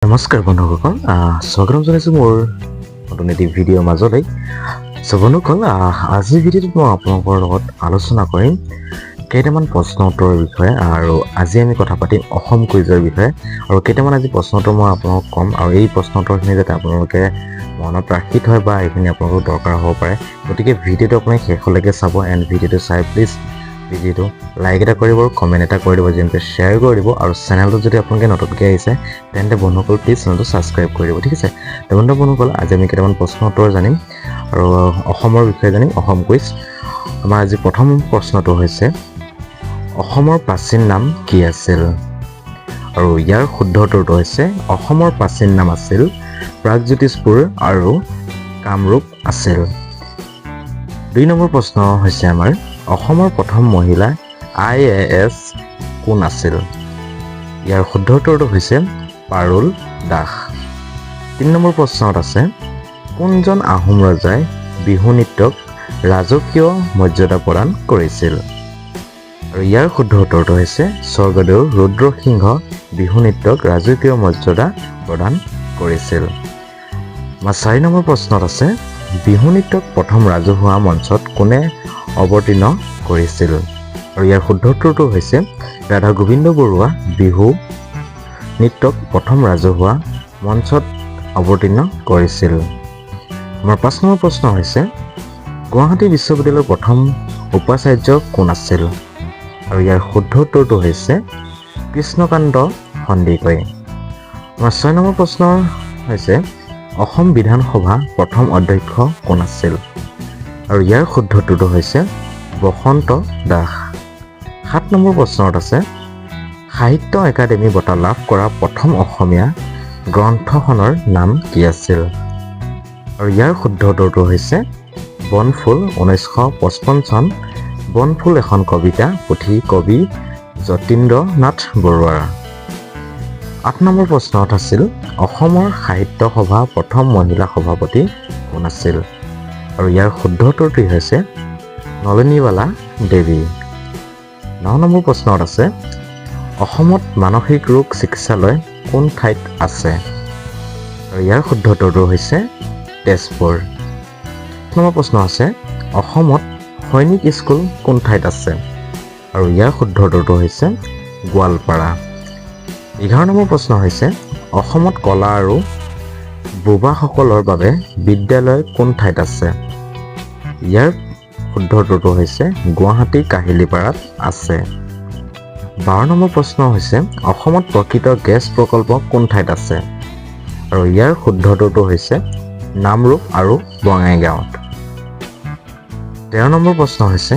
নমস্কাৰ বন্ধুসকল স্বাগতম জনাইছোঁ মোৰ নতুন এটি ভিডিঅ'ৰ মাজলৈ বন্ধুসকল আজিৰ ভিডিঅ'টোত মই আপোনালোকৰ লগত আলোচনা কৰিম কেইটামান প্ৰশ্ন উত্তৰৰ বিষয়ে আৰু আজি আমি কথা পাতিম অসম কুইজৰ বিষয়ে আৰু কেইটামান আজি প্ৰশ্ন উত্তৰ মই আপোনালোকক ক'ম আৰু এই প্ৰশ্ন উত্তৰখিনি যাতে আপোনালোকে মনত ৰাখি থয় বা এইখিনি আপোনালোকৰ দৰকাৰ হ'ব পাৰে গতিকে ভিডিঅ'টো আপুনি শেষলৈকে চাব এণ্ড ভিডিঅ'টো চাই প্লিজ ভিডিঅ'টো লাইক এটা কৰিব আৰু কমেণ্ট এটা কৰি দিব যেনেকৈ শ্বেয়াৰ কৰি দিব আৰু চেনেলটো যদি আপোনালোকে নতুনকৈ আহিছে তেন্তে বন্ধুসকল প্লিজ চেনেলটো ছাবস্ক্ৰাইব কৰি দিব ঠিক আছে তেন্তে বন্ধুসকল আজি আমি কেইটামান প্ৰশ্ন উত্তৰ জানিম আৰু অসমৰ বিষয়ে জানিম অসম কুইজ আমাৰ আজি প্ৰথম প্ৰশ্নটো হৈছে অসমৰ প্ৰাচীন নাম কি আছিল আৰু ইয়াৰ শুদ্ধ উত্তৰটো হৈছে অসমৰ প্ৰাচীন নাম আছিল প্ৰাগজ্যোতিষপুৰ আৰু কামৰূপ আছিল 2 নম্বৰ প্ৰশ্ন হৈছে আমাৰ অসমৰ প্ৰথম মহিলা IAS কোন আছিল ইয়াৰ শুদ্ধ উত্তৰটো হৈছে পাৰুল দাস 3 নম্বৰ প্ৰশ্নত আছে কোনজন আহোম ৰজাই বিহু নৃত্যক ৰাজকীয় মৰ্যাদা প্ৰদান কৰিছিল আৰু ইয়াৰ শুদ্ধ উত্তৰটো হৈছে স্বৰ্গদেউ ৰুদ্ৰসিংহ বিহু নৃত্যক ৰাজকীয় মৰ্যাদা প্ৰদান কৰিছিল 4 নম্বৰ প্ৰশ্নত আছে বিহু নৃত্যক প্ৰথম ৰাজহুৱা মঞ্চত কোনে অৱতীৰ্ণ কৰিছিল আৰু ইয়াৰ শুদ্ধ উত্তৰটো হৈছে ৰাধা গোবিন্দ বৰুৱা বিহু নৃত্যক প্ৰথম ৰাজহুৱা মঞ্চত অৱতীৰ্ণ কৰিছিল আমাৰ 5 নম্বৰ প্ৰশ্ন হৈছে গুৱাহাটী বিশ্ববিদ্যালয়ৰ প্ৰথম উপাচাৰ্য কোন আছিল আৰু ইয়াৰ শুদ্ধ উত্তৰটো হৈছে কৃষ্ণকান্ত সন্দিকৈ আমাৰ 6 নম্বৰ প্ৰশ্ন হৈছে অসম বিধানসভা প্ৰথম অধ্যক্ষ কোন আছিল আৰু ইয়াৰ শুদ্ধ উত্তৰটো হৈছে বসন্ত দাস 7 নম্বৰ প্ৰশ্নত আছে সাহিত্য একাডেমী বঁটা লাভ কৰা প্ৰথম অসমীয়া গ্ৰন্থখনৰ নাম কি আছিল আৰু ইয়াৰ শুদ্ধ উত্তৰটো হৈছে বনফুল 1955 চন বনফুল এখন কবিতা পুথি কবি যতীন্দ্ৰনাথ বৰুৱাৰ 8 নম্বৰ প্ৰশ্নত আছিল অসমৰ সাহিত্য সভা প্ৰথম মহিলা সভাপতি কোন আছিল আৰু ইয়াৰ শুদ্ধ উত্তৰটো হৈছে নলিনীবালা দেৱী 9 নম্বৰ প্ৰশ্নত আছে অসমত মানসিক ৰোগ চিকিৎসালয় কোন ঠাইত আছে আৰু ইয়াৰ শুদ্ধ উত্তৰটো হৈছে তেজপুৰ 10 নম্বৰ প্ৰশ্ন আছে অসমত সৈনিক স্কুল কোন ঠাইত আছে আৰু ইয়াৰ শুদ্ধ উত্তৰটো হৈছে গোৱালপাৰা 11 নম্বৰ প্ৰশ্ন হৈছে অসমত কলা আৰু বোবাসকলৰ বাবে বিদ্যালয় কোন ঠাইত আছে ইয়াৰ শুদ্ধ উত্তৰটো হৈছে গুৱাহাটী কাহিলীপাৰাত আছে 12 নম্বৰ প্ৰশ্ন হৈছে অসমত প্ৰকৃত গেছ প্ৰকল্প কোন ঠাইত আছে আৰু ইয়াৰ শুদ্ধ উত্তৰটো হৈছে নামৰূপ আৰু বঙাইগাঁৱত 13 নম্বৰ প্ৰশ্ন হৈছে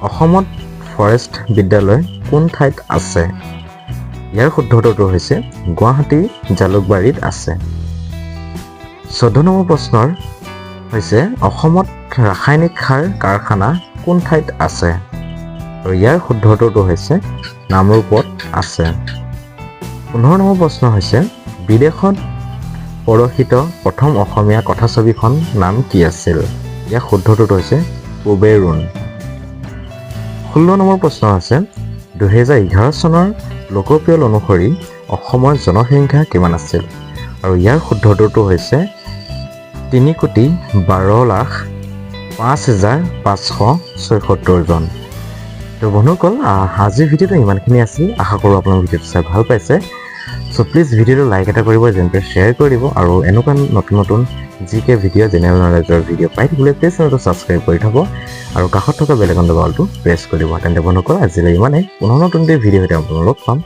অসমত ফৰেষ্ট বিদ্যালয় কোন ঠাইত আছে ইয়াৰ শুদ্ধ উত্তৰটো হৈছে গুৱাহাটী জালুকবাৰীত আছে 14 নম্বৰ প্ৰশ্নৰ হৈছে অসমত ৰাসায়নিক সাৰ কাৰখানা কোন ঠাইত আছে আৰু ইয়াৰ শুদ্ধ উত্তৰটো হৈছে নামৰূপত আছে 15 নম্বৰ প্ৰশ্ন হৈছে বিদেশত প্ৰদৰ্শিত প্ৰথম অসমীয়া কথাছবিখন নাম কি আছিল ইয়াৰ শুদ্ধ উত্তৰটো হৈছে পুবেৰুণ 16 নম্বৰ প্ৰশ্ন আছে 2011 চনৰ লোকপিয়ল অনুসৰি অসমৰ জনসংখ্যা কিমান আছিল আৰু ইয়াৰ শুদ্ধ উত্তৰটো হৈছে 3,12,05,576 জন তো বন্ধুসকল আজিৰ ভিডিঅ'টো ইমানখিনি আছিল আশা কৰোঁ আপোনালোকে ভিডিঅ'টো চাই ভাল পাইছে প্লিজ ভিডিঅ'টো লাইক এটা কৰিব যেনেকৈ শ্বেয়াৰ কৰি দিব আৰু এনেকুৱা নতুন নতুন জিকে ভিডিঅ' জেনেৰেল নলেজৰ ভিডিঅ' পাই থাকিলে প্লিজ চেনেলটো ছাবস্ক্ৰাইব কৰি থ'ব আৰু কাষত থকা বেল আইকনটো বালটো প্ৰেছ কৰিব তেন্তে বন্ধুসকল আজিলৈ ইমানেই পুনৰ নতুন ভিডিঅ' সৈতে আপোনালোক পাম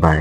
বাই